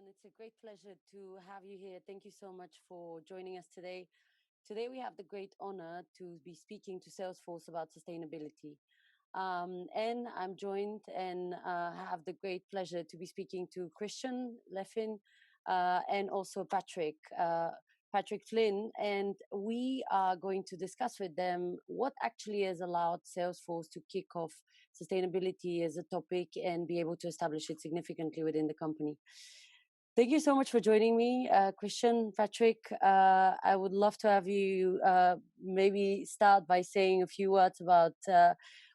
It's a great pleasure to have you here. Thank you so much for joining us today. Today, we have the great honor to be speaking to Salesforce about sustainability. And I'm joined and have the great pleasure to be speaking to Christian Leffin and also Patrick Flynn. And we are going to discuss with them what actually has allowed Salesforce to kick off sustainability as a topic and be able to establish it significantly within the company. Thank you so much for joining me, Christian, Patrick. I would love to have you maybe start by saying a few words about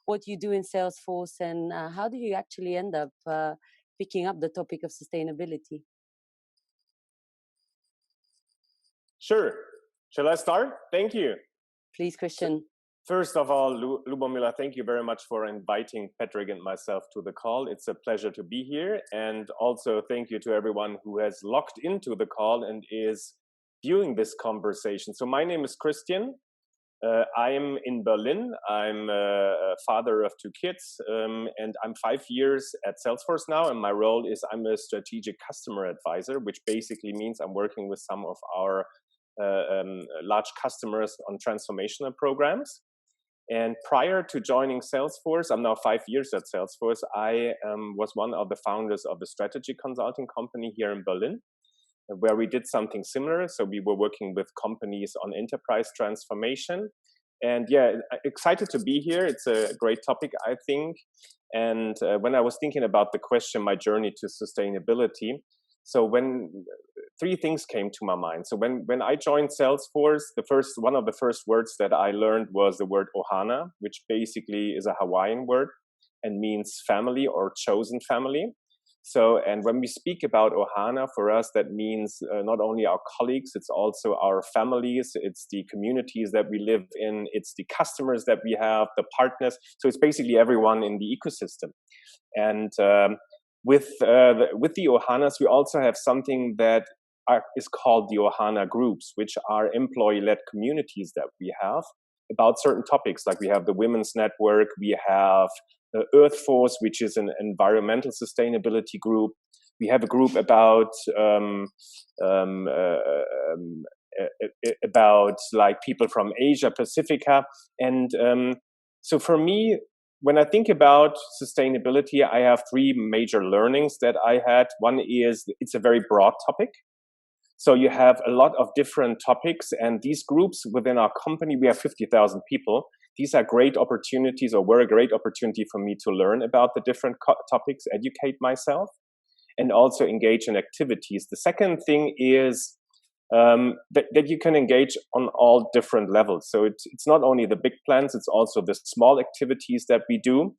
what you do in Salesforce and how did you actually end up picking up the topic of sustainability? Sure. Shall I start? Thank you. Please, Christian. First of all, Lubomila, thank you very much for inviting Patrick and myself to the call. It's a pleasure to be here. And also thank you to everyone who has logged into the call and is viewing this conversation. So my name is Christian. I'm in Berlin. I'm a father of 2 kids, and I'm 5 years at Salesforce now. And my role is I'm a strategic customer advisor, which basically means I'm working with some of our large customers on transformational programs. And prior to joining Salesforce, I'm now 5 years at Salesforce, I was one of the founders of a strategy consulting company here in Berlin, where we did something similar. So we were working with companies on enterprise transformation. And yeah, excited to be here. It's a great topic, I think. And when I was thinking about the question, my journey to sustainability, so when 3 things came to my mind. So when I joined Salesforce, one of the first words that I learned was the word ohana, which basically is a Hawaiian word and means family or chosen family. So, and when we speak about ohana, for us, that means not only our colleagues, it's also our families, it's the communities that we live in, it's the customers that we have, the partners. So it's basically everyone in the ecosystem. And with the Ohanas, we also have something that is called the Ohana groups, which are employee-led communities that we have about certain topics. Like we have the Women's Network, we have the Earth Force, which is an environmental sustainability group. We have a group about like people from Asia Pacifica, and so for me, when I think about sustainability, I have 3 major learnings that I had. One is it's a very broad topic. So you have a lot of different topics, and these groups within our company, we have 50,000 people. These are great opportunities, or were a great opportunity for me to learn about the different topics, educate myself, and also engage in activities. The second thing is that you can engage on all different levels. So it's not only the big plans, it's also the small activities that we do.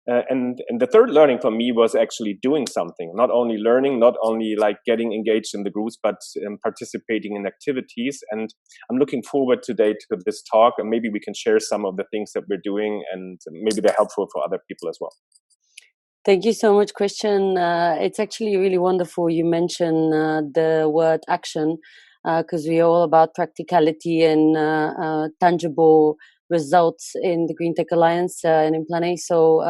And the third learning for me was actually doing something, not only learning, not only like getting engaged in the groups, but participating in activities. And I'm looking forward today to this talk, and maybe we can share some of the things that we're doing, and maybe they're helpful for other people as well. Thank you so much, Christian. It's actually really wonderful you mentioned the word action, because we're all about practicality and tangible results in the Green Tech Alliance and in Plan A. So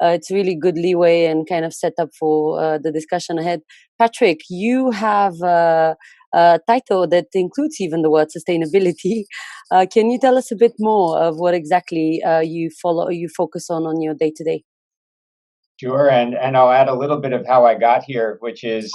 it's really good leeway and kind of set up for the discussion ahead. Patrick, you have a title that includes even the word sustainability. Can you tell us a bit more of what exactly you focus on your day-to-day? Sure, and I'll add a little bit of how I got here, which is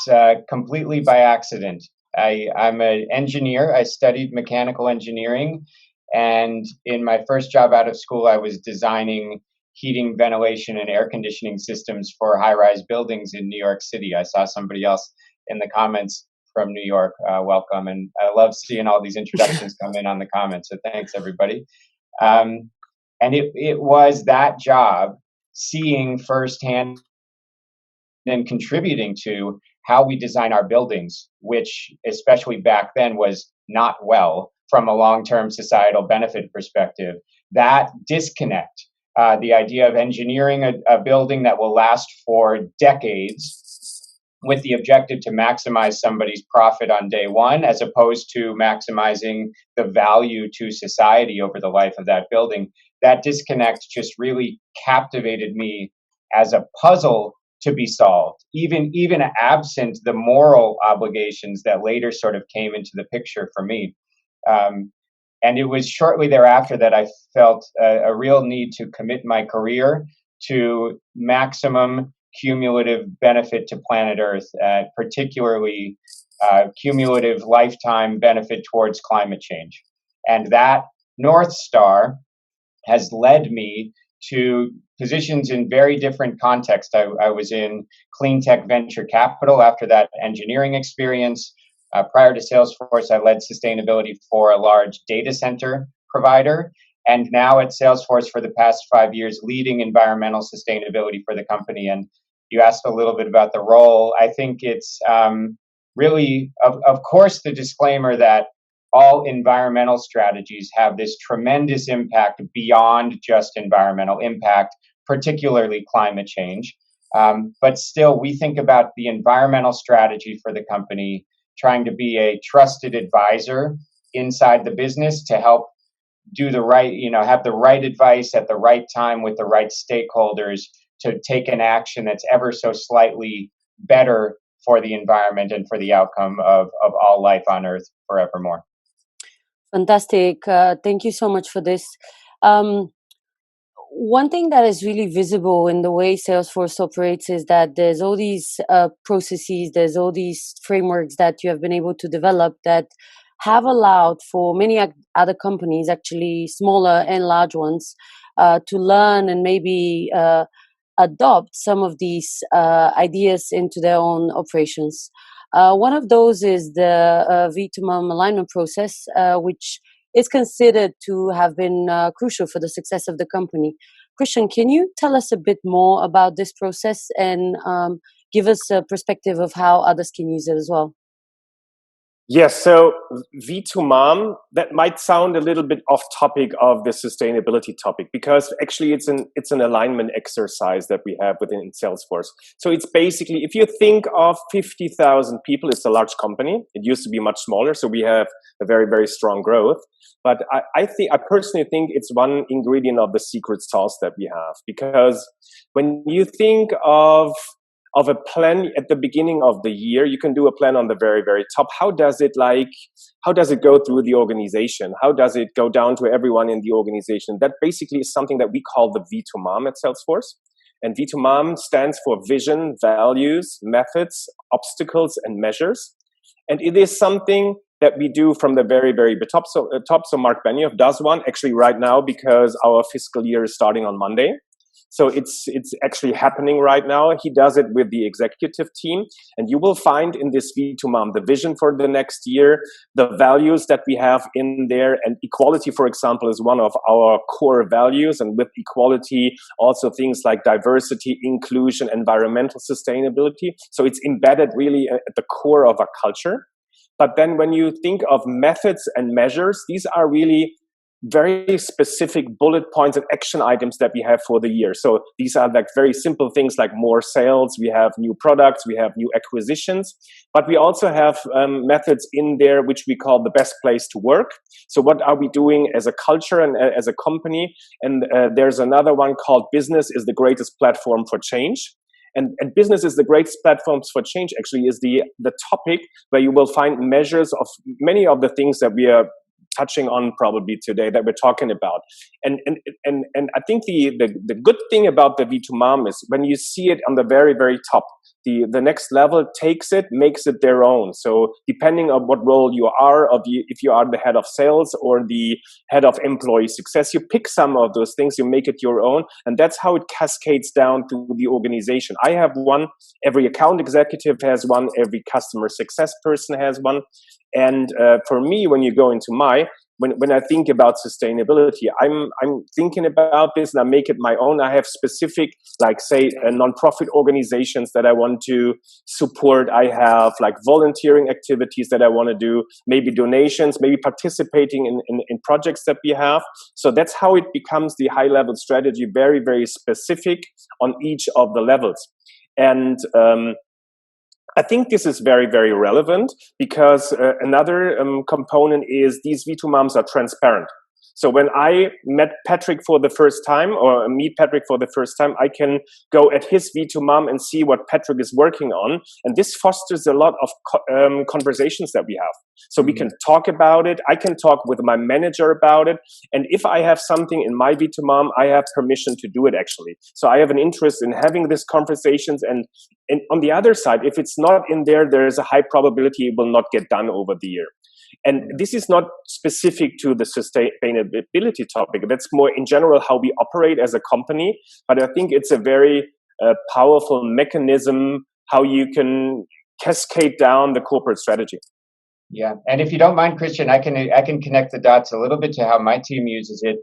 completely by accident. I'm an engineer. I studied mechanical engineering, and in my first job out of school, I was designing heating, ventilation, and air conditioning systems for high-rise buildings in New York City. I saw somebody else in the comments from New York. Welcome, and I love seeing all these introductions come in on the comments, so thanks, everybody. And it was that job, seeing firsthand and contributing to how we design our buildings, which especially back then was not well from a long-term societal benefit perspective. That disconnect, the idea of engineering a building that will last for decades with the objective to maximize somebody's profit on day one, as opposed to maximizing the value to society over the life of that building. That disconnect just really captivated me as a puzzle to be solved, even absent the moral obligations that later sort of came into the picture for me. And it was shortly thereafter that I felt a real need to commit my career to maximum cumulative benefit to planet Earth, particularly cumulative lifetime benefit towards climate change. And that North Star has led me to positions in very different contexts. I was in clean tech venture capital after that engineering experience. Prior to Salesforce, I led sustainability for a large data center provider. And now at Salesforce for the past 5 years, leading environmental sustainability for the company. And you asked a little bit about the role. I think it's really, of course, the disclaimer that all environmental strategies have this tremendous impact beyond just environmental impact, particularly climate change. But still, we think about the environmental strategy for the company, trying to be a trusted advisor inside the business to help do the right, have the right advice at the right time with the right stakeholders to take an action that's ever so slightly better for the environment and for the outcome of all life on Earth forevermore. Fantastic. Thank you so much for this. One thing that is really visible in the way Salesforce operates is that there's all these processes, there's all these frameworks that you have been able to develop that have allowed for many other companies, actually smaller and large ones, to learn and maybe adopt some of these ideas into their own operations. One of those is the V2MOM alignment process, which is considered to have been crucial for the success of the company. Christian, can you tell us a bit more about this process and give us a perspective of how others can use it as well? Yes, so V2MOM, that might sound a little bit off topic of the sustainability topic, because actually it's an alignment exercise that we have within Salesforce. So it's basically, if you think of 50,000 people, it's a large company. It used to be much smaller, so we have a very, very strong growth. But I personally think it's one ingredient of the secret sauce that we have, because when you think of a plan at the beginning of the year, you can do a plan on the very, very top. How does it go through the organization? How does it go down to everyone in the organization? That basically is something that we call the V2MOM at Salesforce. And V2MOM stands for vision, values, methods, obstacles, and measures. And it is something that we do from the very, very top. So Mark Benioff does one actually right now, because our fiscal year is starting on Monday. So it's actually happening right now. He does it with the executive team. And you will find in this V2MOM the vision for the next year, the values that we have in there. And equality, for example, is one of our core values. And with equality, also things like diversity, inclusion, environmental sustainability. So it's embedded really at the core of our culture. But then when you think of methods and measures, these are really very specific bullet points and action items that we have for the year. So these are like very simple things like more sales, we have new products, we have new acquisitions, but we also have methods in there which we call the best place to work. So what are we doing as a culture and as a company? And there's another one called business is the greatest platform for change. And business is the greatest platforms for change actually is the topic where you will find measures of many of the things that we are touching on probably today that we're talking about. And I think the good thing about the V2MOM is when you see it on the very, very top, the next level takes it, makes it their own. So depending on what role you are, if you are the head of sales or the head of employee success, you pick some of those things, you make it your own. And that's how it cascades down to the organization. I have one, every account executive has one, every customer success person has one. And for me, when you go into when I think about sustainability, I'm thinking about this and I make it my own. I have specific, like say, nonprofit organizations that I want to support. I have like volunteering activities that I want to do, maybe donations, maybe participating in projects that we have. So that's how it becomes the high level strategy, very, very specific on each of the levels. And I think this is very, very relevant because another component is these V2MOMs are transparent. So when I met Patrick for the first time, or meet Patrick for the first time, I can go at his V2MOM and see what Patrick is working on. And this fosters a lot of conversations that we have. So we can talk about it. I can talk with my manager about it. And if I have something in my V2MOM, I have permission to do it actually. So I have an interest in having these conversations. And on the other side, if it's not in there, there is a high probability it will not get done over the year. And this is not specific to the sustainability topic. That's more in general how we operate as a company. But I think it's a very powerful mechanism how you can cascade down the corporate strategy. Yeah, and if you don't mind, Christian, I can connect the dots a little bit to how my team uses it.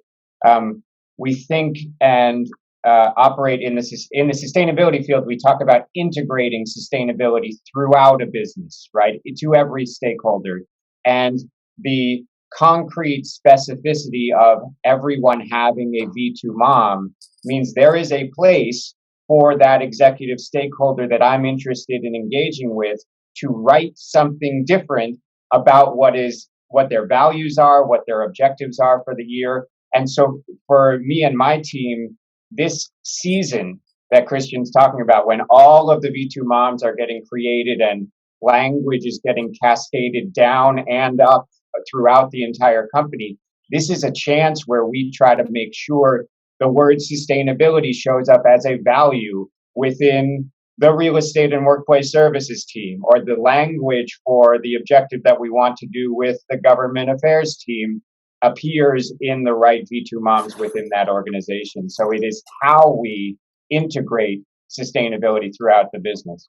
We think and operate in the sustainability field. We talk about integrating sustainability throughout a business, right, to every stakeholder. And the concrete specificity of everyone having a V2MOM means there is a place for that executive stakeholder that I'm interested in engaging with to write something different about what their values are, what their objectives are for the year. And so for me and my team, this season that Christian's talking about, when all of the V2MOMs are getting created and language is getting cascaded down and up throughout the entire company, this is a chance where we try to make sure the word sustainability shows up as a value within the real estate and workplace services team, or the language for the objective that we want to do with the government affairs team appears in the right V2MOMs within that organization. So it is how we integrate sustainability throughout the business.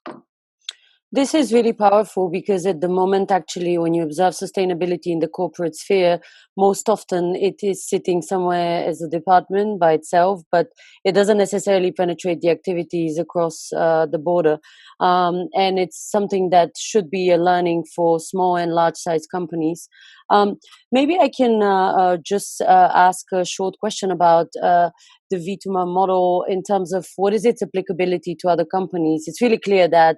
This is really powerful because at the moment, actually, when you observe sustainability in the corporate sphere, most often it is sitting somewhere as a department by itself, but it doesn't necessarily penetrate the activities across the border. And it's something that should be a learning for small and large-sized companies. Maybe I can just ask a short question about the V2MOM model in terms of what is its applicability to other companies. It's really clear that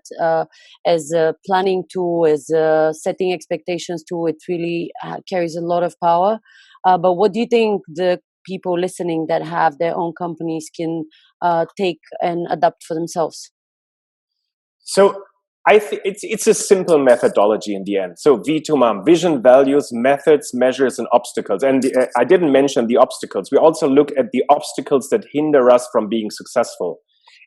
as a planning tool, as a setting expectations tool, it really carries a lot of power. But what do you think the people listening that have their own companies can take and adapt for themselves? So I think it's a simple methodology in the end. So V2MOM, vision, values, methods, measures, and obstacles. And I didn't mention the obstacles. We also look at the obstacles that hinder us from being successful.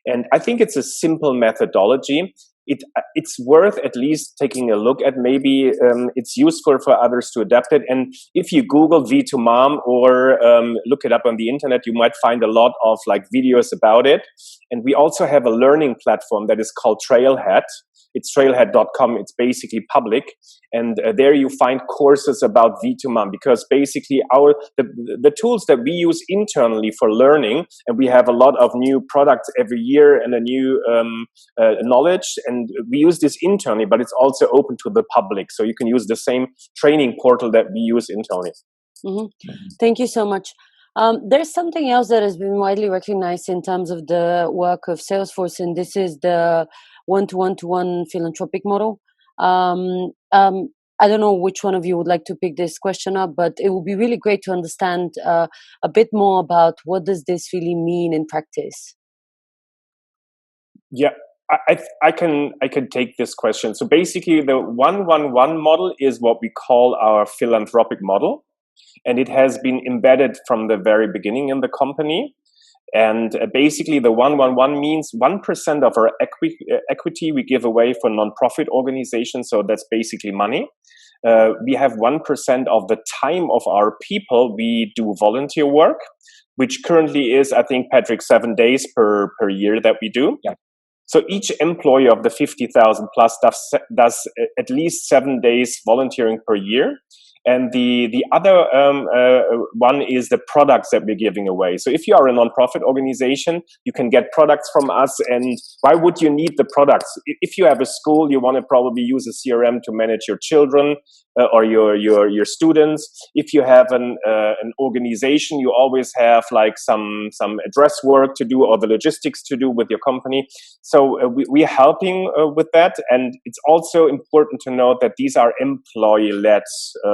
And I think it's a simple methodology. It's worth at least taking a look at. Maybe it's useful for others to adapt it. And if you Google V2MOM or look it up on the internet, you might find a lot of like videos about it. And we also have a learning platform that is called Trailhead. It's trailhead.com. It's basically public. And there you find courses about V2MOM, because basically the tools that we use internally for learning, and we have a lot of new products every year and a new knowledge, and we use this internally, but it's also open to the public. So you can use the same training portal that we use internally. Mm-hmm. Thank you so much. There's something else that has been widely recognized in terms of the work of Salesforce, and this is the one-to-one-to-one philanthropic model. I don't know which one of you would like to pick this question up, but it would be really great to understand a bit more about what does this really mean in practice. Yeah, I can take this question. So basically, the 1-1-1 model is what we call our philanthropic model, and it has been embedded from the very beginning in the company. And basically, the 1-1-1 means 1% of our equity we give away for nonprofit organizations. So that's basically money. We have 1% of the time of our people. We do volunteer work, which currently is, I think, Patrick, 7 days per year that we do. Yeah. So each employee of the 50,000 plus does at least 7 days volunteering per year. And the other one is the products that we're giving away. So if you are a nonprofit organization, you can get products from us. And why would you need the products? If you have a school, you want to probably use a CRM to manage your children or your students. If you have an organization, you always have like some address work to do or the logistics to do with your company. So we're helping with that. And it's also important to note that these are employee-led,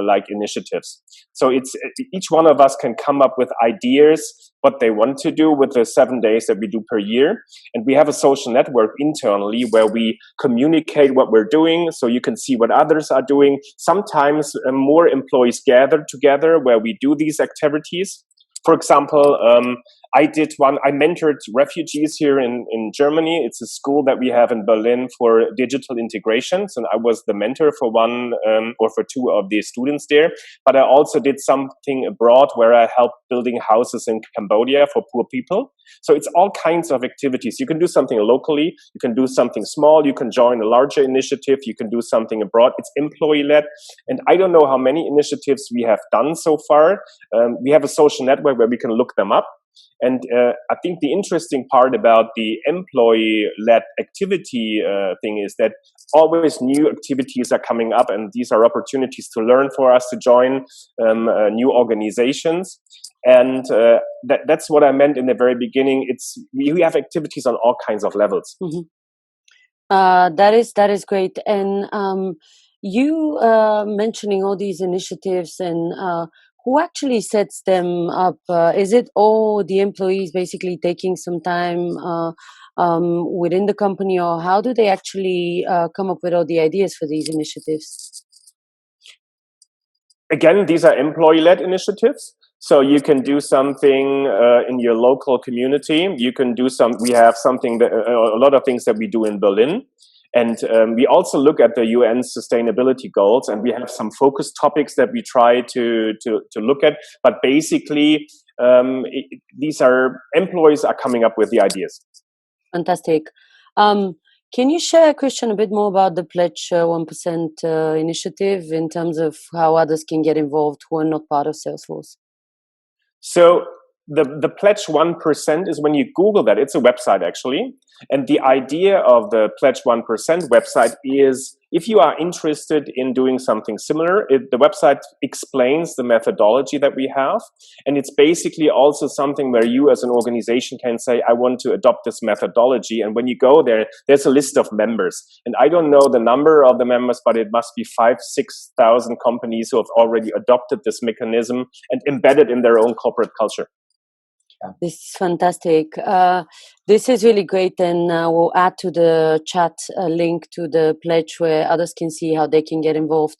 like like initiatives. So each one of us can come up with ideas, what they want to do with the 7 days that we do per year. And we have a social network internally where we communicate what we're doing, so you can see what others are doing. Sometimes more employees gather together where we do these activities. For example, I mentored refugees here in Germany. It's a school that we have in Berlin for digital integrations, and I was the mentor for one or for two of the students there. But I also did something abroad where I helped building houses in Cambodia for poor people. So it's all kinds of activities. You can do something locally, you can do something small, you can join a larger initiative, you can do something abroad. It's employee-led. And I don't know how many initiatives we have done so far. We have a social network where we can look them up. And I think the interesting part about the employee-led activity thing is that always new activities are coming up, and these are opportunities to learn for us to join new organizations. And that's what I meant in the very beginning. We have activities on all kinds of levels. Mm-hmm. That is great. And you mentioning all these initiatives and who actually sets them up? Is it all the employees basically taking some time within the company, or how do they actually come up with all the ideas for these initiatives? Again, these are employee-led initiatives. So you can do something in your local community. You can do we have something that a lot of things that we do in Berlin. And we also look at the UN sustainability goals, and we have some focus topics that we try to look at. But basically, these are employees are coming up with the ideas. Fantastic. Can you share, Christian, a bit more about the Pledge 1% initiative in terms of how others can get involved who are not part of Salesforce? So the Pledge 1% is when you Google that, it's a website actually. And the idea of the Pledge 1% website is if you are interested in doing something similar, the website explains the methodology that we have. And it's basically also something where you as an organization can say, I want to adopt this methodology. And when you go there, there's a list of members. And I don't know the number of the members, but it must be 5,000-6,000 companies who have already adopted this mechanism and embedded in their own corporate culture. This is fantastic. This is really great, and we'll add to the chat a link to the pledge where others can see how they can get involved.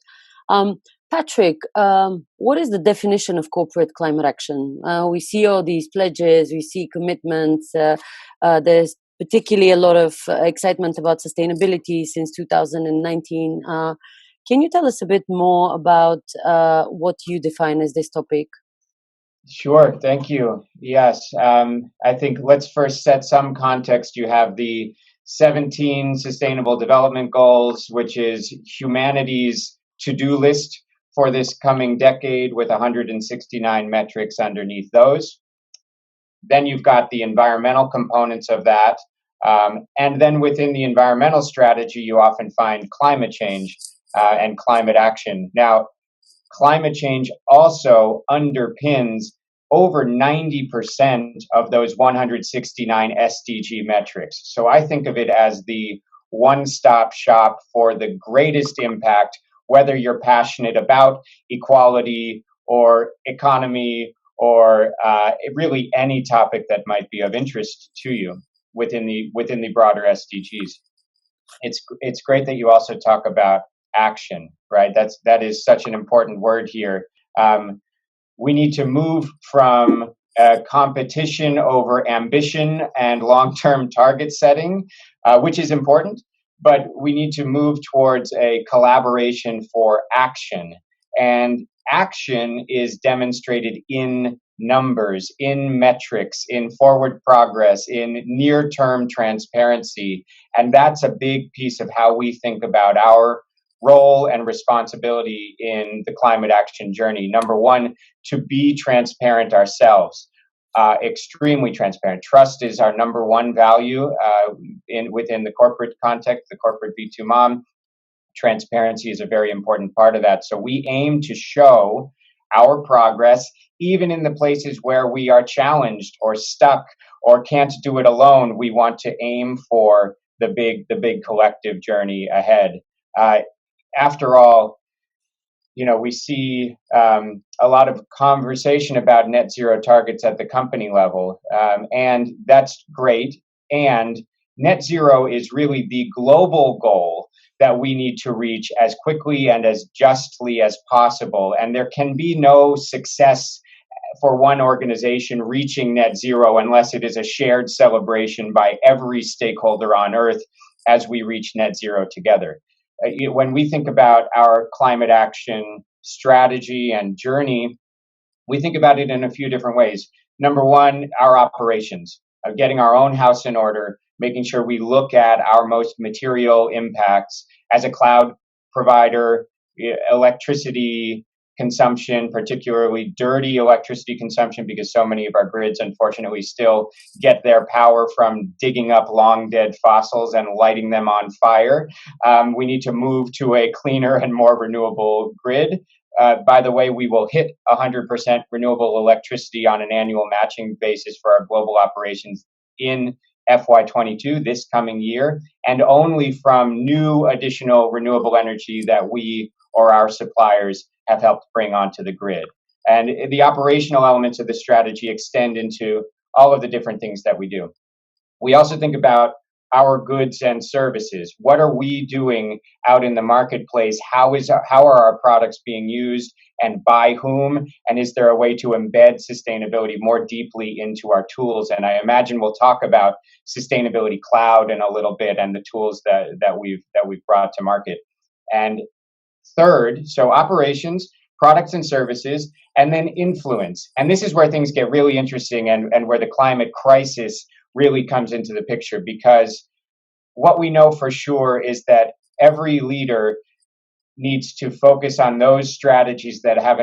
Patrick, what is the definition of corporate climate action? We see all these pledges, we see commitments. There's particularly a lot of excitement about sustainability since 2019. Can you tell us a bit more about what you define as this topic? Sure, thank you. Yes, I think let's first set some context. You have the 17 Sustainable Development Goals, which is humanity's to-do list for this coming decade with 169 metrics underneath those. Then you've got the environmental components of that. And then within the environmental strategy, you often find climate change and climate action. Now, climate change also underpins over 90% of those 169 SDG metrics. So I think of it as the one-stop shop for the greatest impact, whether you're passionate about equality or economy or really any topic that might be of interest to you within the broader SDGs. It's great that you also talk about action, right? That is such an important word here. We need to move from competition over ambition and long-term target setting, which is important, but we need to move towards a collaboration for action. And action is demonstrated in numbers, in metrics, in forward progress, in near-term transparency. And that's a big piece of how we think about our role and responsibility in the climate action journey. Number one, to be transparent ourselves, extremely transparent. Trust is our number one value within the corporate context, the corporate B2 Mom. Transparency is a very important part of that. So we aim to show our progress, even in the places where we are challenged or stuck or can't do it alone. We want to aim for the big collective journey ahead. After all, we see a lot of conversation about net zero targets at the company level, and that's great. And net zero is really the global goal that we need to reach as quickly and as justly as possible. And there can be no success for one organization reaching net zero unless it is a shared celebration by every stakeholder on Earth as we reach net zero together. When we think about our climate action strategy and journey, we think about it in a few different ways. Number one, our operations, getting our own house in order, making sure we look at our most material impacts as a cloud provider, electricity consumption, particularly dirty electricity consumption, because so many of our grids, unfortunately, still get their power from digging up long dead fossils and lighting them on fire. We need to move to a cleaner and more renewable grid. By the way, we will hit 100% renewable electricity on an annual matching basis for our global operations in FY22 this coming year, and only from new additional renewable energy that we or our suppliers have helped bring onto the grid. And the operational elements of the strategy extend into all of the different things that we do. We also think about our goods and services. What are we doing out in the marketplace? How are our products being used and by whom? And is there a way to embed sustainability more deeply into our tools? And I imagine we'll talk about Sustainability Cloud in a little bit and the tools that we've brought to market. And third, so operations, products and services, and then influence. And this is where things get really interesting and where the climate crisis really comes into the picture, because what we know for sure is that every leader needs to focus on those strategies that have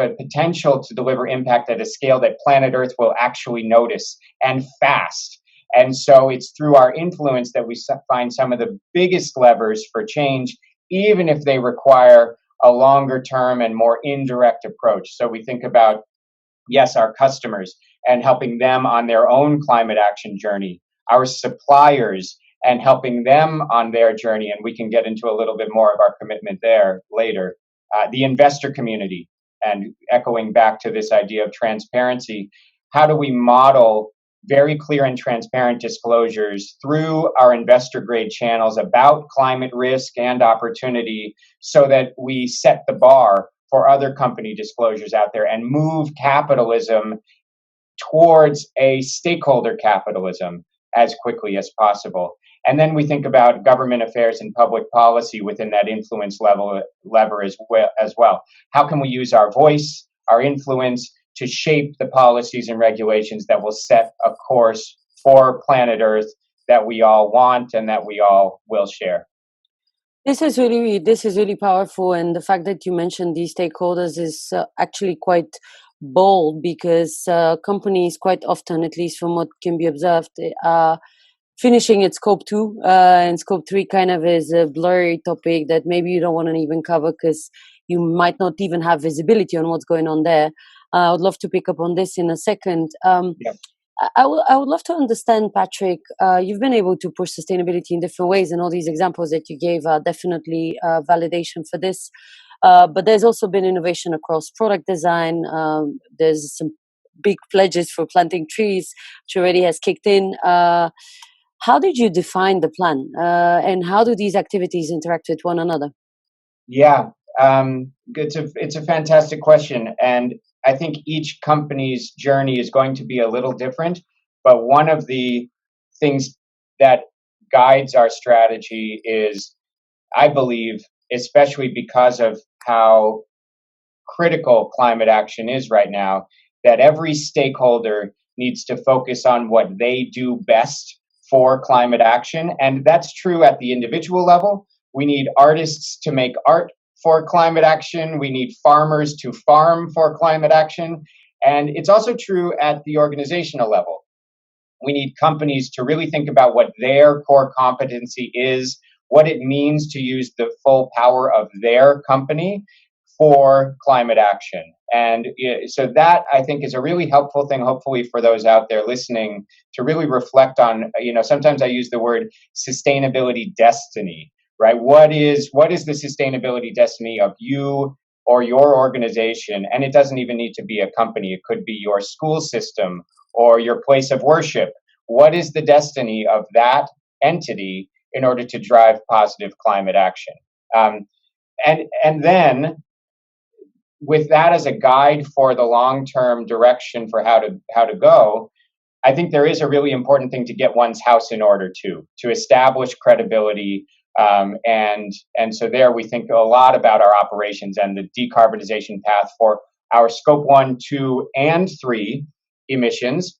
a potential to deliver impact at a scale that planet Earth will actually notice, and fast. And so it's through our influence that we find some of the biggest levers for change, even if they require a longer term and more indirect approach. So we think about, yes, our customers and helping them on their own climate action journey, our suppliers and helping them on their journey, and we can get into a little bit more of our commitment there later. The investor community, and echoing back to this idea of transparency, how do we model very clear and transparent disclosures through our investor grade channels about climate risk and opportunity so that we set the bar for other company disclosures out there and move capitalism towards a stakeholder capitalism as quickly as possible. And then we think about government affairs and public policy within that influence lever as well. How can we use our voice, our influence, to shape the policies and regulations that will set a course for planet Earth that we all want and that we all will share? This is really powerful, and the fact that you mentioned these stakeholders is actually quite bold, because companies quite often, at least from what can be observed, finishing at scope 2 and scope 3 kind of is a blurry topic that maybe you don't want to even cover because you might not even have visibility on what's going on there. I would love to pick up on this in a second. Yeah. I would love to understand, Patrick, you've been able to push sustainability in different ways, and all these examples that you gave are definitely validation for this. But there's also been innovation across product design. There's some big pledges for planting trees, which already has kicked in. How did you define the plan, and how do these activities interact with one another? Yeah, it's a fantastic question, and I think each company's journey is going to be a little different. But one of the things that guides our strategy is, I believe, especially because of how critical climate action is right now, that every stakeholder needs to focus on what they do best for climate action. And that's true at the individual level. We need artists to make art for climate action. We need farmers to farm for climate action. And it's also true at the organizational level. We need companies to really think about what their core competency is, what it means to use the full power of their company for climate action. And so that, I think, is a really helpful thing, hopefully, for those out there listening to really reflect on. Sometimes I use the word sustainability destiny, right? What is the sustainability destiny of you or your organization? And it doesn't even need to be a company. It could be your school system or your place of worship. What is the destiny of that entity in order to drive positive climate action? And then with that as a guide for the long-term direction for how to go, I think there is a really important thing to get one's house in order to establish credibility. And so there we think a lot about our operations and the decarbonization path for our scope 1, 2, and 3 emissions,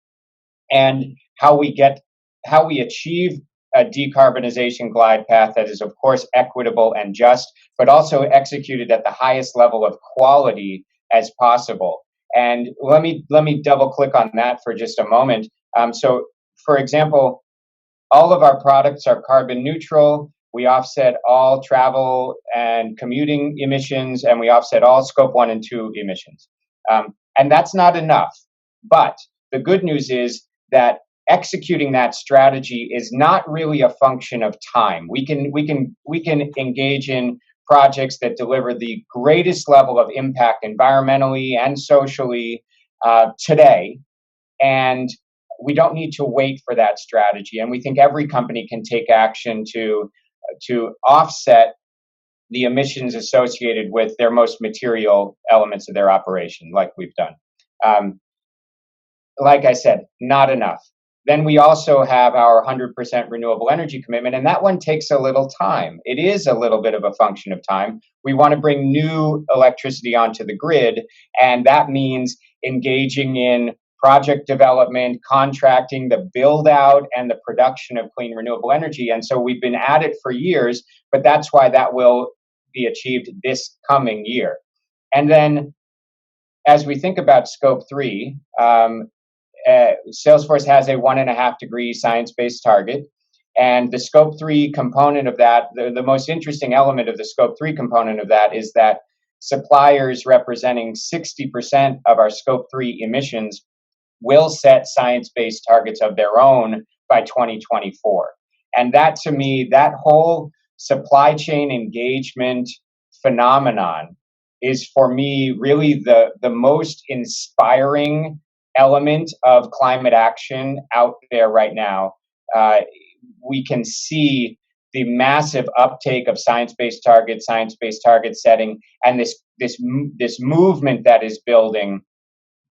and how we achieve a decarbonization glide path that is, of course, equitable and just, but also executed at the highest level of quality as possible. And let me double click on that for just a moment. So, for example, all of our products are carbon neutral. We offset all travel and commuting emissions, and we offset all scope 1 and 2 emissions. And that's not enough. But the good news is that executing that strategy is not really a function of time. We can engage in projects that deliver the greatest level of impact environmentally and socially today, and we don't need to wait for that strategy. And we think every company can take action to offset the emissions associated with their most material elements of their operation, like we've done. Like I said, not enough. Then we also have our 100% renewable energy commitment, and that one takes a little time. It is a little bit of a function of time. We want to bring new electricity onto the grid, and that means engaging in project development, contracting, the build out, and the production of clean renewable energy. And so we've been at it for years, but that's why that will be achieved this coming year. And then as we think about scope 3, Salesforce has a 1.5 degree science-based target. And the scope 3 component of that, the most interesting element of the scope 3 component of that is that suppliers representing 60% of our scope 3 emissions will set science-based targets of their own by 2024. And that, to me, that whole supply chain engagement phenomenon is, for me, really the most inspiring element of climate action out there right now. We can see the massive uptake of science-based target setting, and this movement that is building,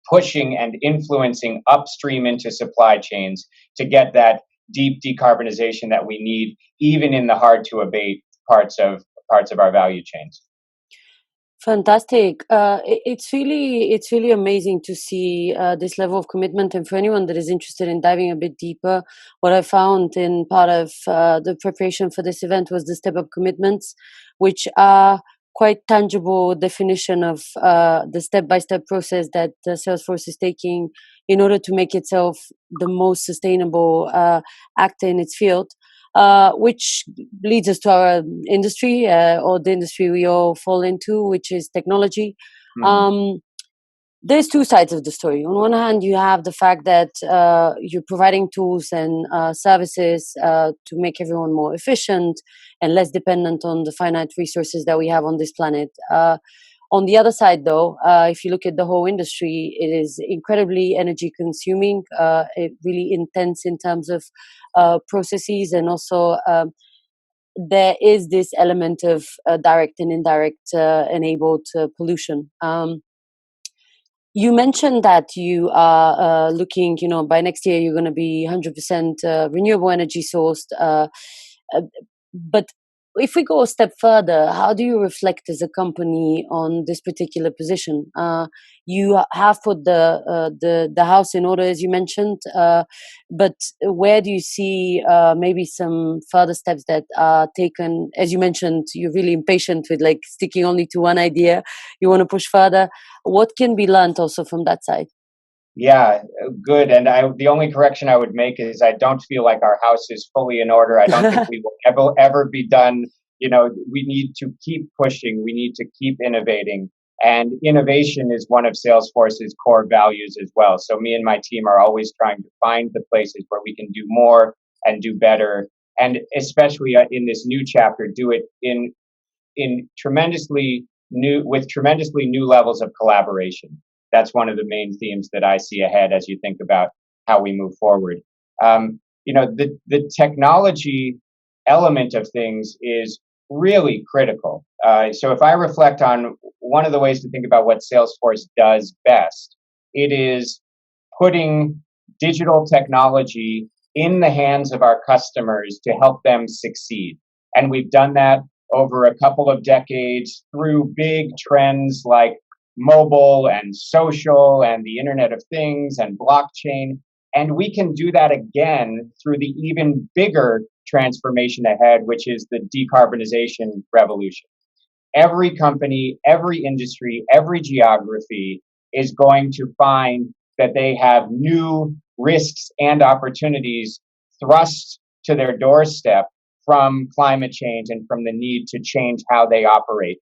pushing and influencing upstream into supply chains to get that deep decarbonization that we need, even in the hard to abate parts of our value chains. Fantastic. It's really amazing to see this level of commitment. And for anyone that is interested in diving a bit deeper, what I found in part of the preparation for this event was the step-up commitments, which are quite tangible definition of the step-by-step process that Salesforce is taking in order to make itself the most sustainable actor in its field. Which leads us to our industry, or the industry we all fall into, which is technology. Mm-hmm. There's two sides of the story. On one hand, you have the fact that you're providing tools and services to make everyone more efficient and less dependent on the finite resources that we have on this planet. On the other side, though, if you look at the whole industry, it is incredibly energy consuming, really intense in terms of processes, and also there is this element of direct and indirect enabled pollution. You mentioned that you are looking, by next year you're going to be 100% renewable energy sourced. But if we go a step further, how do you reflect as a company on this particular position? You have put the house in order, as you mentioned, but where do you see maybe some further steps that are taken? As you mentioned, you're really impatient with sticking only to one idea. You want to push further. What can be learned also from that side? Yeah, good. And the only correction I would make is I don't feel like our house is fully in order. I don't think we will ever be done. We need to keep pushing. We need to keep innovating. And innovation is one of Salesforce's core values as well. So me and my team are always trying to find the places where we can do more and do better and especially in this new chapter, do it in tremendously new levels of collaboration. That's one of the main themes that I see ahead as you think about how we move forward. The technology element of things is really critical. So if I reflect on one of the ways to think about what Salesforce does best, it is putting digital technology in the hands of our customers to help them succeed. And we've done that over a couple of decades through big trends like mobile and social and the Internet of Things and blockchain. And we can do that again through the even bigger transformation ahead, which is the decarbonization revolution. Every company, every industry, every geography is going to find that they have new risks and opportunities thrust to their doorstep from climate change and from the need to change how they operate.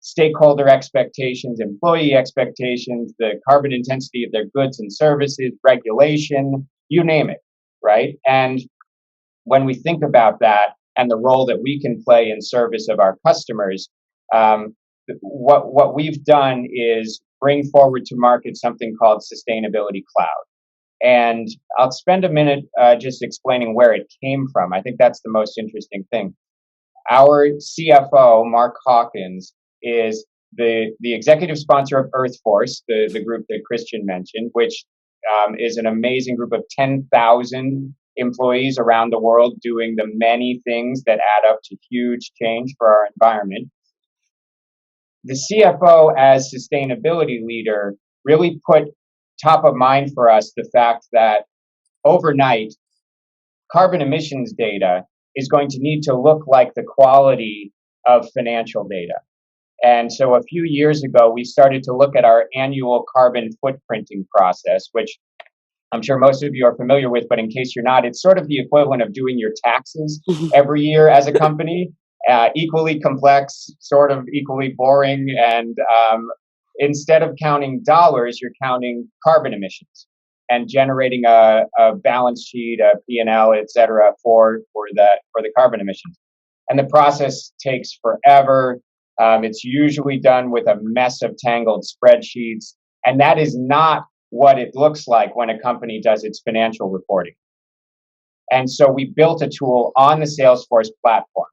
Stakeholder expectations, employee expectations, the carbon intensity of their goods and services, regulation, you name it, right? And when we think about that and the role that we can play in service of our customers, what we've done is bring forward to market something called Sustainability Cloud. And I'll spend a minute just explaining where it came from. I think that's the most interesting thing. Our CFO, Mark Hawkins, is the executive sponsor of EarthForce, the group that Christian mentioned, which is an amazing group of 10,000 employees around the world doing the many things that add up to huge change for our environment. The CFO, as sustainability leader, really put top of mind for us the fact that overnight, carbon emissions data is going to need to look like the quality of financial data. And so a few years ago, we started to look at our annual carbon footprinting process, which I'm sure most of you are familiar with, but in case you're not, it's sort of the equivalent of doing your taxes every year as a company. Equally complex, sort of equally boring, and instead of counting dollars, you're counting carbon emissions and generating a balance sheet, a P&L, et cetera, for the carbon emissions. And the process takes forever. It's usually done with a mess of tangled spreadsheets, and that is not what it looks like when a company does its financial reporting. And so we built a tool on the Salesforce platform.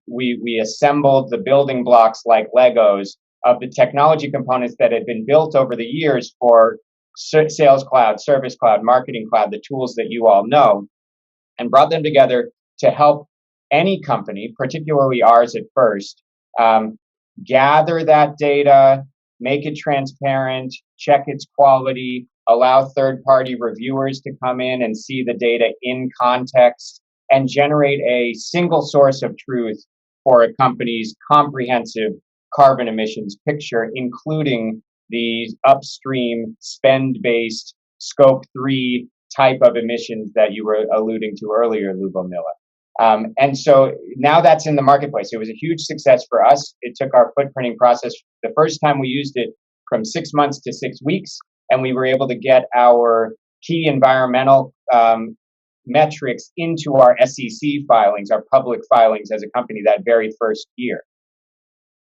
We assembled the building blocks like Legos of the technology components that had been built over the years for Sales Cloud, Service Cloud, Marketing Cloud, the tools that you all know, and brought them together to help any company, particularly ours at first, gather that data, make it transparent, check its quality, allow third-party reviewers to come in and see the data in context, and generate a single source of truth for a company's comprehensive carbon emissions picture, including the upstream spend-based scope 3 type of emissions that you were alluding to earlier, Lubomila. And so now that's in the marketplace. It was a huge success for us. It took our footprinting process, the first time we used it, from 6 months to 6 weeks, and we were able to get our key environmental metrics into our SEC filings, our public filings as a company that very first year.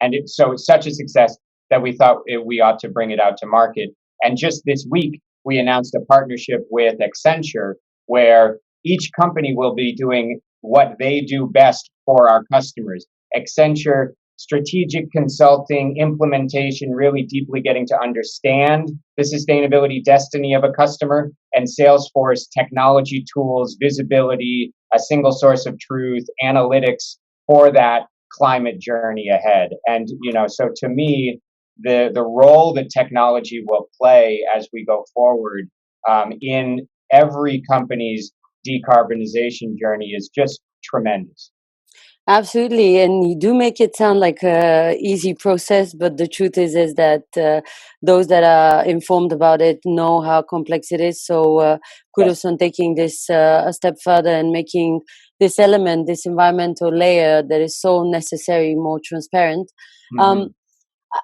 And so it's such a success that we thought we ought to bring it out to market. And just this week, we announced a partnership with Accenture, where each company will be doing what they do best for our customers. Accenture, strategic consulting, implementation, really deeply getting to understand the sustainability destiny of a customer, and Salesforce, technology tools, visibility, a single source of truth, analytics for that climate journey ahead. And, so to me, the role that technology will play as we go forward in every company's decarbonization journey is just tremendous. Absolutely, and you do make it sound like a easy process, but the truth is that those that are informed about it know how complex it is. So kudos on taking this a step further and making this element, this environmental layer that is so necessary, more transparent. Mm-hmm.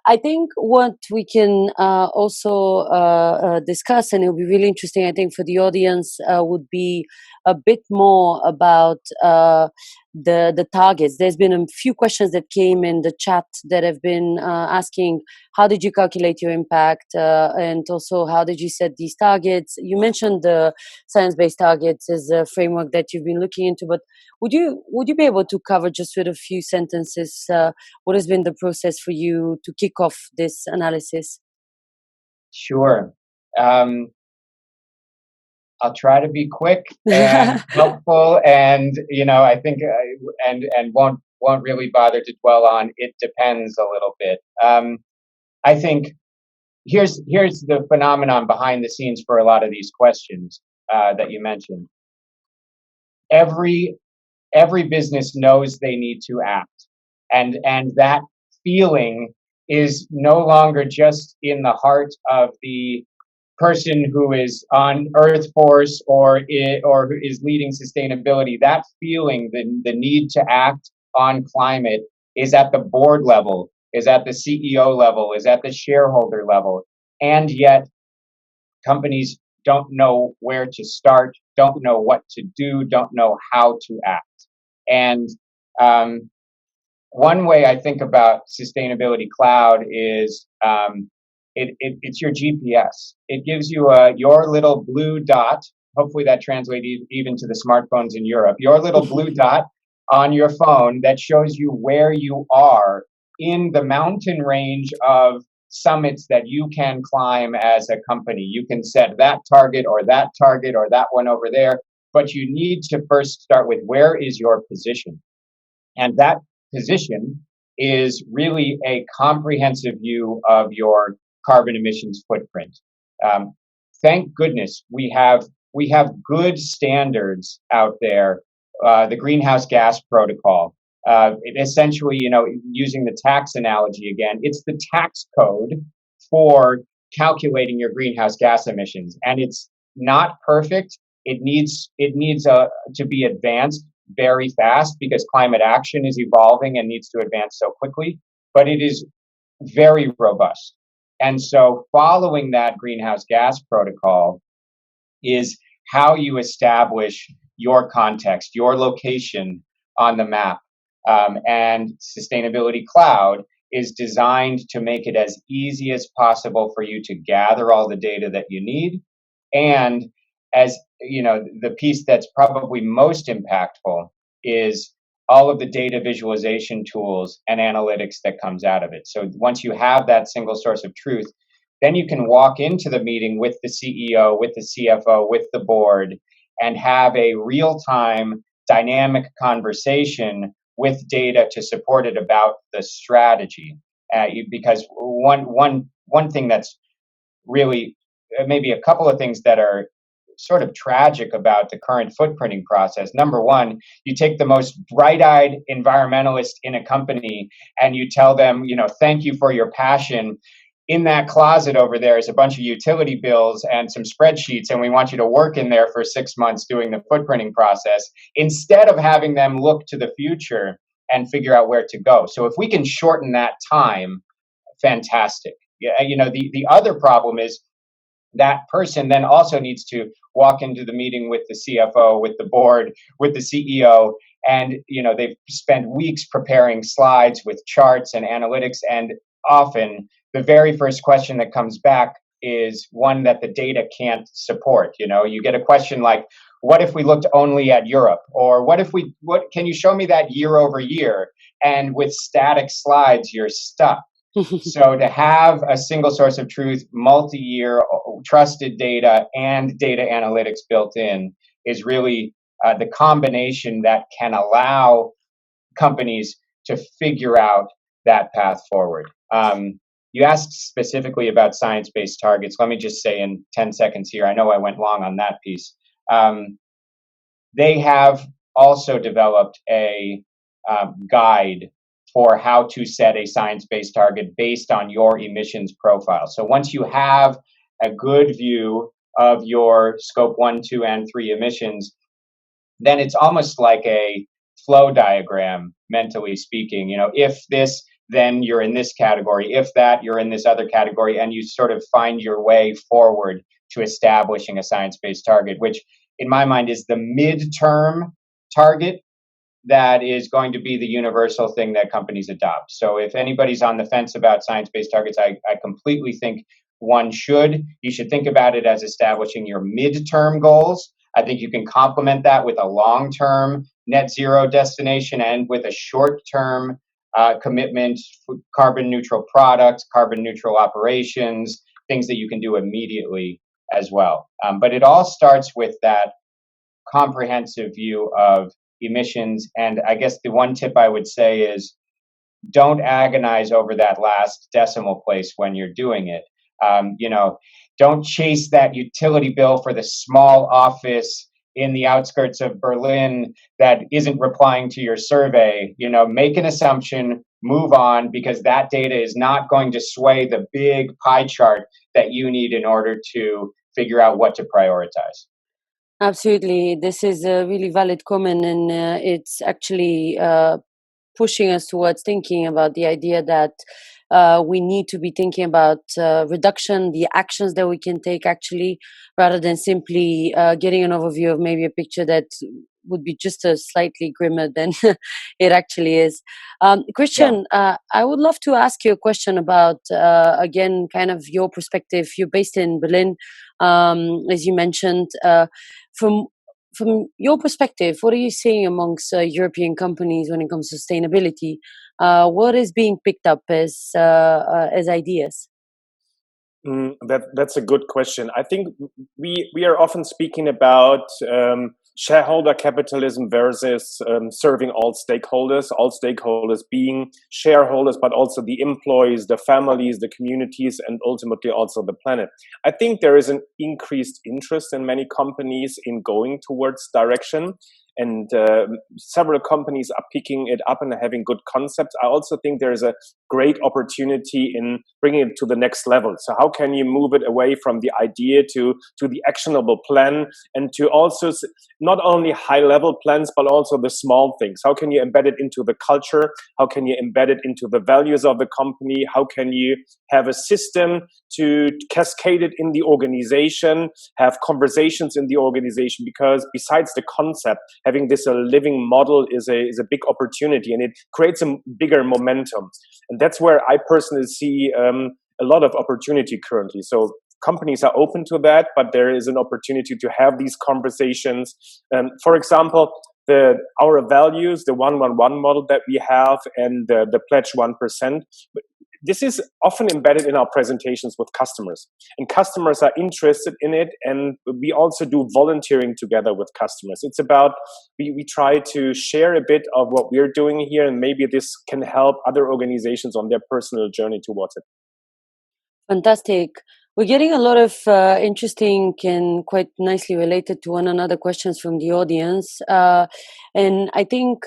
I think what we can also discuss, and it will be really interesting, I think, for the audience, would be a bit more about the targets. There's been a few questions that came in the chat that have been asking, how did you calculate your impact, and also how did you set these targets? You mentioned the science-based targets as a framework that you've been looking into, but would you be able to cover just with a few sentences what has been the process for you to kick off this analysis? Sure. I'll try to be quick and helpful, and I think and won't really bother to dwell on. It depends a little bit. I think here's the phenomenon behind the scenes for a lot of these questions that you mentioned. Every business knows they need to act, and that feeling is no longer just in the heart of the person who is on Earth Force or who is leading sustainability. That feeling, the need to act on climate, is at the board level, is at the CEO level, is at the shareholder level, and yet companies don't know where to start, don't know what to do, don't know how to act. And one way I think about Sustainability Cloud is it's your GPS. It gives you your little blue dot. Hopefully that translates even to the smartphones in Europe. Your little blue dot on your phone that shows you where you are in the mountain range of summits that you can climb as a company. You can set that target or that one over there, but you need to first start with where is your position. And that position is really a comprehensive view of your carbon emissions footprint. Thank goodness we have good standards out there. The greenhouse gas protocol. Essentially, using the tax analogy again, it's the tax code for calculating your greenhouse gas emissions, and it's not perfect. It needs to be advanced very fast because climate action is evolving and needs to advance so quickly, but it is very robust. And so following that greenhouse gas protocol is how you establish your context, your location on the map. And Sustainability Cloud is designed to make it as easy as possible for you to gather all the data that you need. And as the piece that's probably most impactful is all of the data visualization tools and analytics that comes out of it. So once you have that single source of truth, then you can walk into the meeting with the CEO, with the CFO, with the board, and have a real-time dynamic conversation with data to support it about the strategy. Because one thing that's really, maybe a couple of things that are sort of tragic about the current footprinting process. Number one, you take the most bright-eyed environmentalist in a company and you tell them, thank you for your passion. In that closet over there is a bunch of utility bills and some spreadsheets, and we want you to work in there for 6 months doing the footprinting process, instead of having them look to the future and figure out where to go. So if we can shorten that time, fantastic. The other problem is that person then also needs to walk into the meeting with the CFO, with the board, with the CEO, and they've spent weeks preparing slides with charts and analytics, and often the very first question that comes back is one that the data can't support. You get a question like, what if we looked only at Europe? Or what can you show me that year over year? And with static slides, you're stuck. So to have a single source of truth, multi-year trusted data and data analytics built in is really the combination that can allow companies to figure out that path forward. You asked specifically about science-based targets. Let me just say in 10 seconds here, I know I went long on that piece. They have also developed a guide for how to set a science-based target based on your emissions profile. So once you have a good view of your scope 1, 2, and 3 emissions, then it's almost like a flow diagram, mentally speaking. If this, then you're in this category. If that, you're in this other category. And you sort of find your way forward to establishing a science-based target, which in my mind, is the midterm target that is going to be the universal thing that companies adopt. So if anybody's on the fence about science-based targets, I completely think you should think about it as establishing your midterm goals. I think you can complement that with a long-term net zero destination and with a short-term commitment, carbon neutral products, carbon neutral operations, things that you can do immediately as well. But it all starts with that comprehensive view of emissions. And I guess the one tip I would say is don't agonize over that last decimal place when you're doing it. Don't chase that utility bill for the small office in the outskirts of Berlin that isn't replying to your survey. Make an assumption, move on, because that data is not going to sway the big pie chart that you need in order to figure out what to prioritize. Absolutely. This is a really valid comment, and it's actually pushing us towards thinking about the idea that we need to be thinking about reduction, the actions that we can take actually, rather than simply getting an overview of maybe a picture that would be just a slightly grimmer than it actually is. Christian, I would love to ask you a question about, again, kind of your perspective. You're based in Berlin, as you mentioned. From your perspective, what are you seeing amongst European companies when it comes to sustainability? What is being picked up as ideas? That's a good question. I think we are often speaking about shareholder capitalism versus serving all stakeholders being shareholders, but also the employees, the families, the communities, and ultimately also the planet. I think there is an increased interest in many companies in going towards direction. And several companies are picking it up and having good concepts. I also think there is a great opportunity in bringing it to the next level. So how can you move it away from the idea to the actionable plan, and to also not only high-level plans, but also the small things? How can you embed it into the culture? How can you embed it into the values of the company? How can you have a system to cascade it in the organization, have conversations in the organization? Because besides the concept, having this a living model is a big opportunity, and it creates a bigger momentum. And that's where I personally see a lot of opportunity currently. So companies are open to that, but there is an opportunity to have these conversations. For example, our values, the 1-1-1 model that we have, and the pledge 1%. This is often embedded in our presentations with customers, and customers are interested in it. And we also do volunteering together with customers. It's about, we try to share a bit of what we're doing here, and maybe this can help other organizations on their personal journey towards it. Fantastic. We're getting a lot of interesting and quite nicely related to one another questions from the audience. And I think,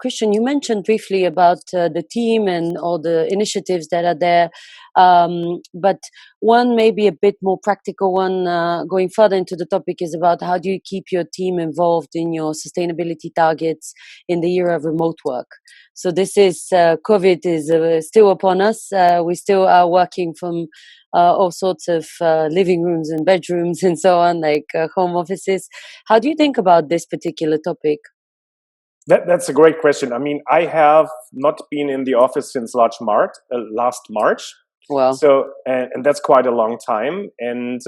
Christian, you mentioned briefly about the team and all the initiatives that are there. But one maybe a bit more practical one, going further into the topic, is about how do you keep your team involved in your sustainability targets in the era of remote work? So this is, COVID is still upon us. We still are working from all sorts of living rooms and bedrooms and so on, like home offices. How do you think about this particular topic? That's a great question. I mean, I have not been in the office since last March. Wow. So, and that's quite a long time. And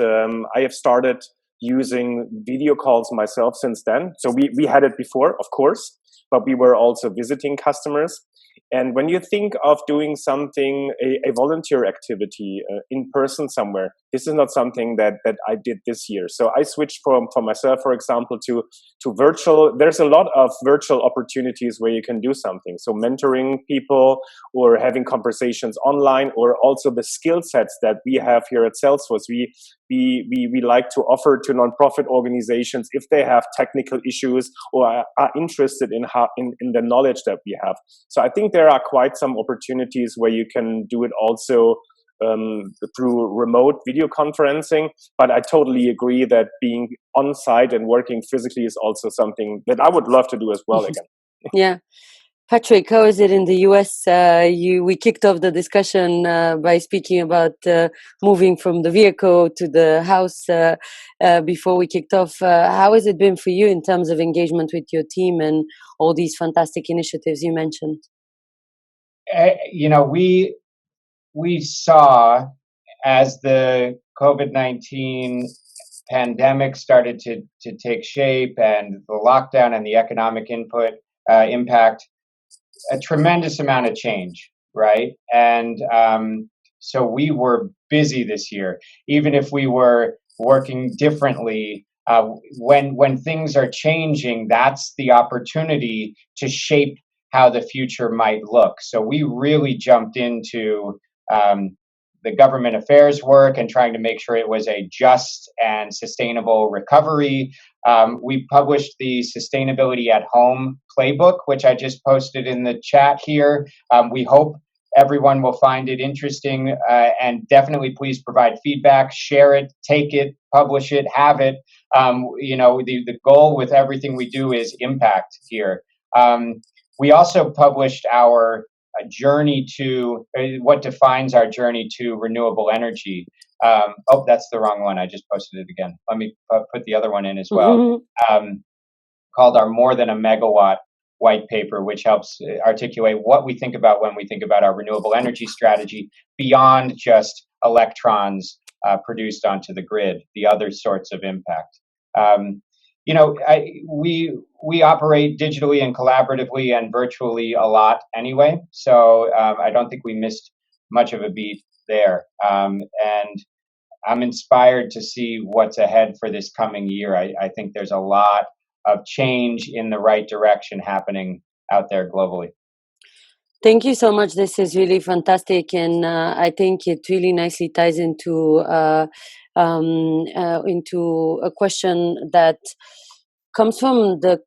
I have started using video calls myself since then. So we had it before, of course, but we were also visiting customers. And when you think of doing something, a volunteer activity in person somewhere, this is not something that I did this year. So I switched for myself, for example, to virtual. There's a lot of virtual opportunities where you can do something. So mentoring people, or having conversations online, or also the skill sets that we have here at Salesforce. We like to offer to nonprofit organizations if they have technical issues or are interested in the knowledge that we have. So I think there are quite some opportunities where you can do it also through remote video conferencing. But I totally agree that being on site and working physically is also something that I would love to do as well again. Yeah. Patrick, how is it in the US? We kicked off the discussion by speaking about moving from the vehicle to the house before we kicked off. How has it been for you in terms of engagement with your team and all these fantastic initiatives you mentioned? We saw as the COVID-19 pandemic started to take shape and the lockdown and the economic impact, a tremendous amount of change, right? And so we were busy this year, even if we were working differently. When things are changing, that's the opportunity to shape how the future might look. So we really jumped into the government affairs work and trying to make sure it was a just and sustainable recovery. We published the Sustainability at Home playbook, which I just posted in the chat here. We hope everyone will find it interesting, and definitely please provide feedback, share it, take it, publish it, have it. The goal with everything we do is impact here. We also published our journey to what defines our journey to renewable energy. That's the wrong one. I just posted it again. Let me put the other one in as well. Called our More Than a Megawatt white paper, which helps articulate what we think about when we think about our renewable energy strategy beyond just electrons produced onto the grid, the other sorts of impact. We operate digitally and collaboratively and virtually a lot anyway, so I don't think we missed much of a beat there. And I'm inspired to see what's ahead for this coming year. I think there's a lot of change in the right direction happening out there globally. Thank you so much. This is really fantastic, and I think it really nicely ties into a question that comes from the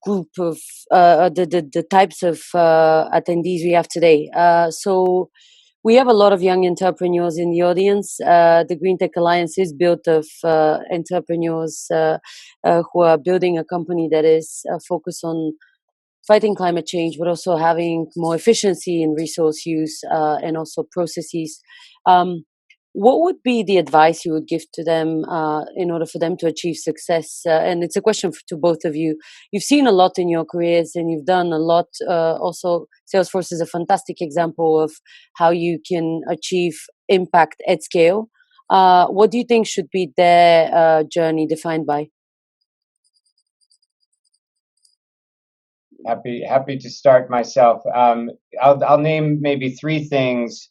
group of the types of attendees we have today. So we have a lot of young entrepreneurs in the audience. The Green Tech Alliance is built of entrepreneurs who are building a company that is focused on fighting climate change, but also having more efficiency in resource use and also processes. What would be the advice you would give to them in order for them to achieve success? And it's a question to both of you. You've seen a lot in your careers and you've done a lot. Also, Salesforce is a fantastic example of how you can achieve impact at scale. What do you think should be their journey defined by? Happy to start myself. I'll name maybe three things.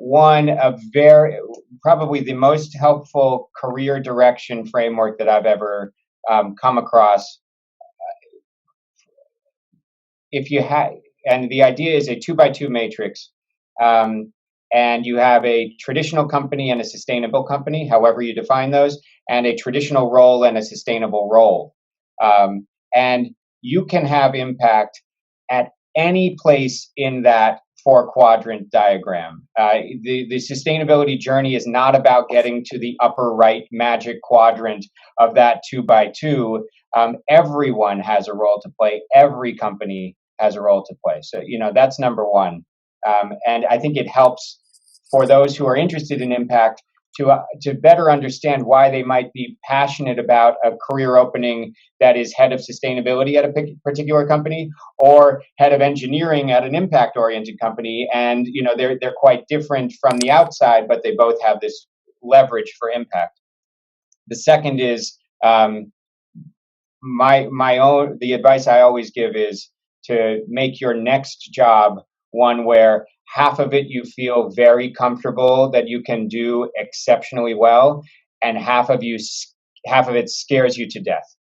One, probably the most helpful career direction framework that I've ever come across. And the idea is a 2x2 matrix, and you have a traditional company and a sustainable company, however you define those, and a traditional role and a sustainable role. And you can have impact at any place in that 4-quadrant diagram. The sustainability journey is not about getting to the upper right magic quadrant of that 2x2. Everyone has a role to play. Every company has a role to play. So, that's number one. And I think it helps for those who are interested in impact to better understand why they might be passionate about a career opening that is head of sustainability at a particular company or head of engineering at an impact-oriented company. And they're quite different from the outside, but they both have this leverage for impact. The second is the advice I always give is to make your next job one where half of it you feel very comfortable that you can do exceptionally well, and half of it scares you to death.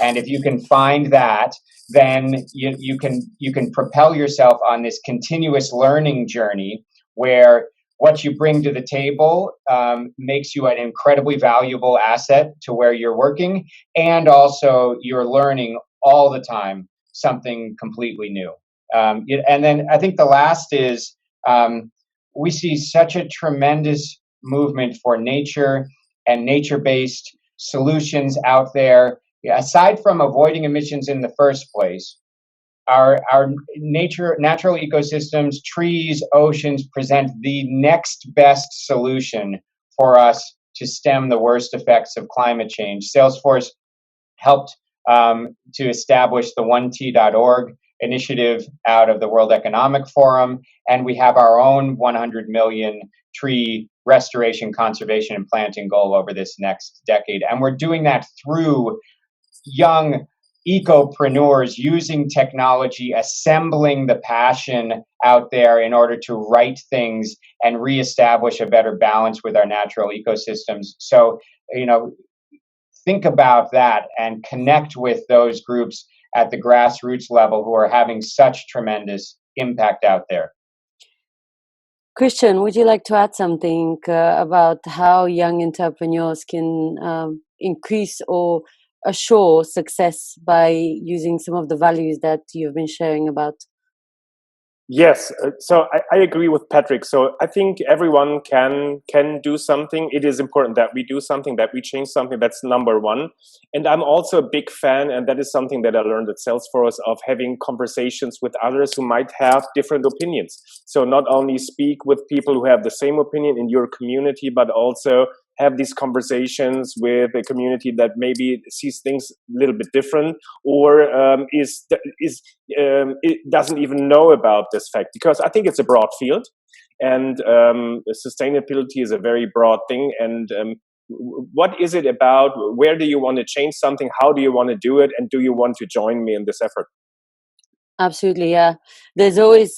And if you can find that, then you can propel yourself on this continuous learning journey where what you bring to the table makes you an incredibly valuable asset to where you're working, and also you're learning all the time something completely new. And then I think the last is we see such a tremendous movement for nature and nature-based solutions out there. Aside from avoiding emissions in the first place, our natural ecosystems, trees, oceans present the next best solution for us to stem the worst effects of climate change. Salesforce helped to establish the 1T.org initiative out of the World Economic Forum, and we have our own 100 million tree restoration, conservation, and planting goal over this next decade. And we're doing that through young ecopreneurs using technology, assembling the passion out there in order to right things and reestablish a better balance with our natural ecosystems. So, think about that and connect with those groups at the grassroots level who are having such tremendous impact out there. Christian, would you like to add something about how young entrepreneurs can increase or assure success by using some of the values that you've been sharing about? Yes, so I agree with Patrick. So I think everyone can do something. It is important that we do something, that we change something. That's number one. And I'm also a big fan, and that is something that I learned at Salesforce, of having conversations with others who might have different opinions. So not only speak with people who have the same opinion in your community, but also have these conversations with a community that maybe sees things a little bit different, or it doesn't even know about this fact, because I think it's a broad field, and sustainability is a very broad thing. And what is it about? Where do you want to change something? How do you want to do it? And do you want to join me in this effort? Absolutely, yeah. There's always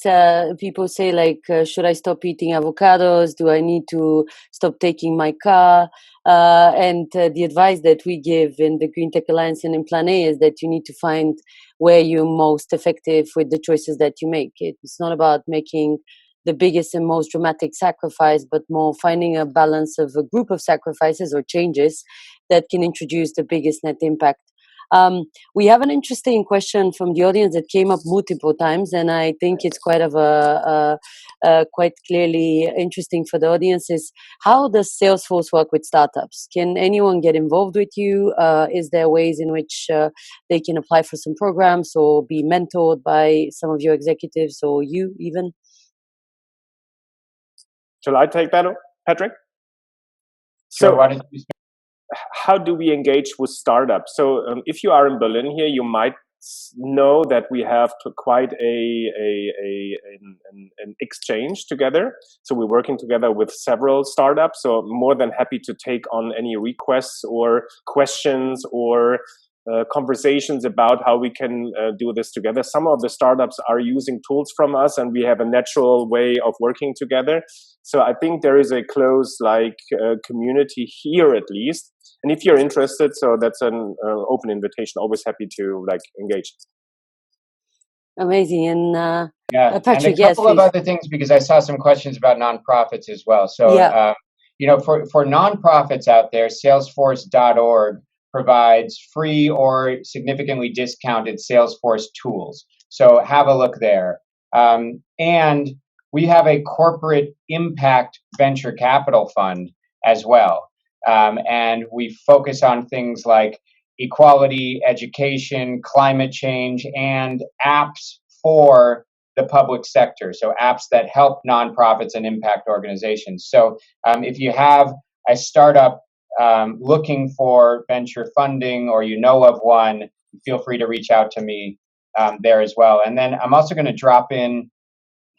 people say, like, should I stop eating avocados? Do I need to stop taking my car? And the advice that we give in the Green Tech Alliance and in Plan A is that you need to find where you're most effective with the choices that you make. It's not about making the biggest and most dramatic sacrifice, but more finding a balance of a group of sacrifices or changes that can introduce the biggest net impact. We have an interesting question from the audience that came up multiple times, and I think it's quite quite clearly interesting for the audience. Is how does Salesforce work with startups? Can anyone get involved with you? Is there ways in which they can apply for some programs or be mentored by some of your executives or you even? Shall I take that, Patrick? So why don't you start? How do we engage with startups? So if you are in Berlin here, you might know that we have quite an exchange together. So we're working together with several startups. So more than happy to take on any requests or questions or conversations about how we can do this together. Some of the startups are using tools from us, and we have a natural way of working together. So I think there is a close community here, at least. And if you're interested, so that's an open invitation. Always happy to engage. Amazing. And Patrick, and a couple of other things, because I saw some questions about nonprofits as well. So for nonprofits out there, Salesforce.org provides free or significantly discounted Salesforce tools. So have a look there. And we have a corporate impact venture capital fund as well. And we focus on things like equality, education, climate change, and apps for the public sector. So apps that help nonprofits and impact organizations. So if you have a startup looking for venture funding, or you know of one, feel free to reach out to me there as well. And then I'm also going to drop in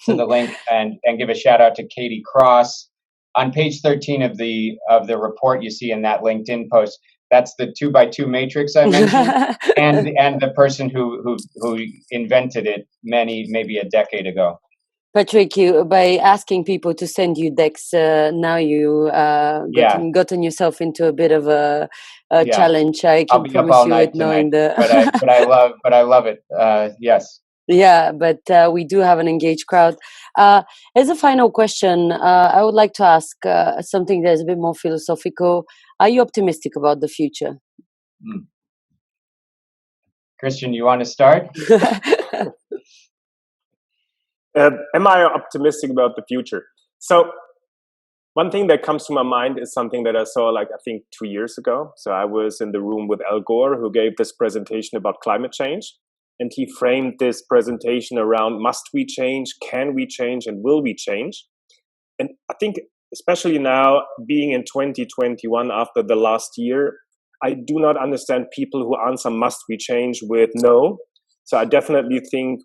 to the link and give a shout out to Katie Cross. On page 13 of the report you see in that LinkedIn post, that's the 2x2 matrix I mentioned, and the person who invented it maybe a decade ago. Patrick, by asking people to send you decks, now you gotten yourself into a bit of a challenge. I can I'll be promise up all you night it, knowing tonight, but I love it. Yes. Yeah, but we do have an engaged crowd. As a final question, I would like to ask something that's a bit more philosophical. Are you optimistic about the future? Christian, you want to start? Am I optimistic about the future? So one thing that comes to my mind is something that I saw, I think 2 years ago. So I was in the room with Al Gore, who gave this presentation about climate change. and he framed this presentation around must we change, can we change, and will we change? And I think especially now being in 2021 after the last year, I do not understand people who answer must we change with no. So I definitely think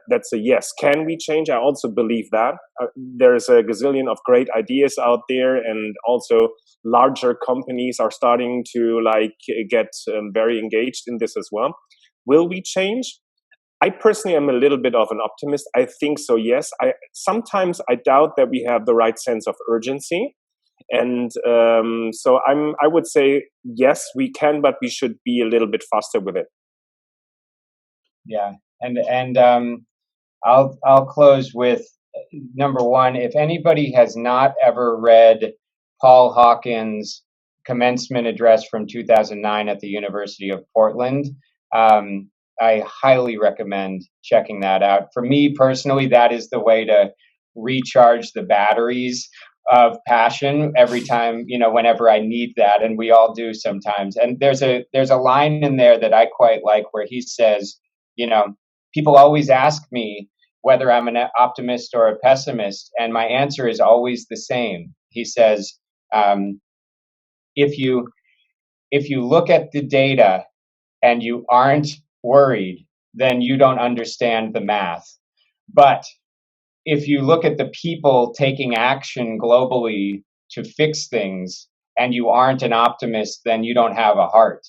that's a yes. Can we change? I also believe that. There's a gazillion of great ideas out there, and also larger companies are starting to get very engaged in this as well. Will we change? I personally am a little bit of an optimist. I think so, yes. Sometimes I doubt that we have the right sense of urgency. And so I would say, yes, we can, but we should be a little bit faster with it. Yeah. And I'll close with number one. If anybody has not ever read Paul Hawkins' commencement address from 2009 at the University of Portland, I highly recommend checking that out. For me personally, that is the way to recharge the batteries of passion every time, whenever I need that, and we all do sometimes. And there's a line in there that I quite like where he says, people always ask me whether I'm an optimist or a pessimist, and my answer is always the same. He says, if you look at the data and you aren't worried, then you don't understand the math. But if you look at the people taking action globally to fix things and you aren't an optimist, then you don't have a heart.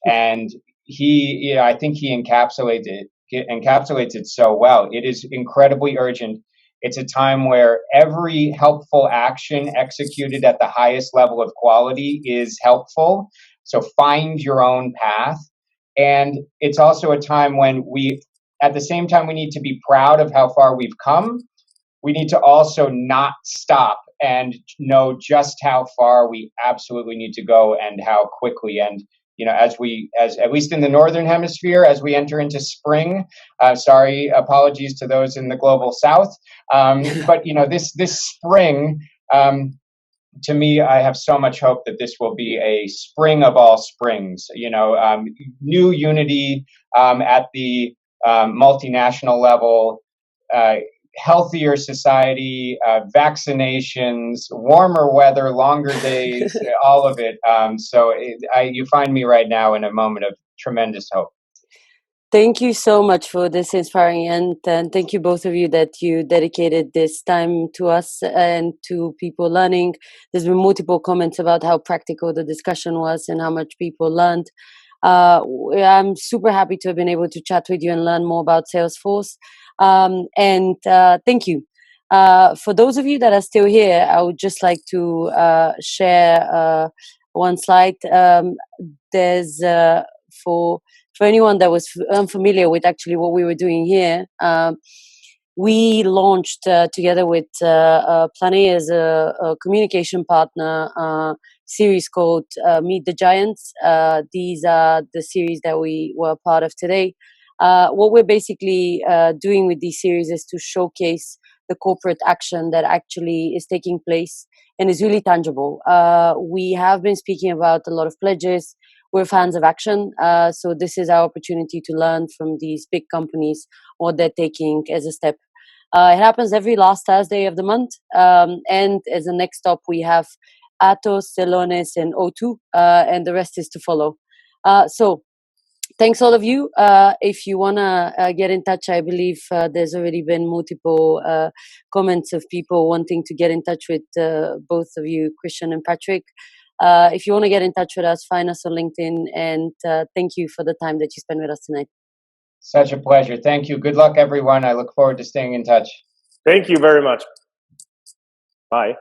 And I think he encapsulates it so well. It is incredibly urgent. It's a time where every helpful action executed at the highest level of quality is helpful. So find your own path. And it's also a time when at the same time, we need to be proud of how far we've come. We need to also not stop and know just how far we absolutely need to go and how quickly. And as at least in the Northern Hemisphere, as we enter into spring, apologies to those in the global South. But this spring, to me, I have so much hope that this will be a spring of all springs. New unity at the multinational level, healthier society, vaccinations, warmer weather, longer days, all of it. So you find me right now in a moment of tremendous hope. Thank you so much for this inspiring end, and thank you both of you that you dedicated this time to us and to people learning. There's been multiple comments about how practical the discussion was and how much people learned. I'm super happy to have been able to chat with you and learn more about Salesforce. And thank you. For those of you that are still here, I would just like to share one slide. There's for anyone that was unfamiliar with actually what we were doing here, we launched together with Planet as a communication partner series called Meet the Giants. These are the series that we were part of today. What we're basically doing with these series is to showcase the corporate action that actually is taking place and is really tangible. We have been speaking about a lot of pledges. We're fans of action, so this is our opportunity to learn from these big companies what they're taking as a step. It happens every last Thursday of the month, and as a next stop, we have Atos, Celones, and O2, and the rest is to follow. So thanks all of you. If you want to get in touch, I believe there's already been multiple comments of people wanting to get in touch with both of you, Christian and Patrick. If you want to get in touch with us, find us on LinkedIn, and thank you for the time that you spent with us tonight. Such a pleasure. Thank you. Good luck, everyone. I look forward to staying in touch. Thank you very much. Bye.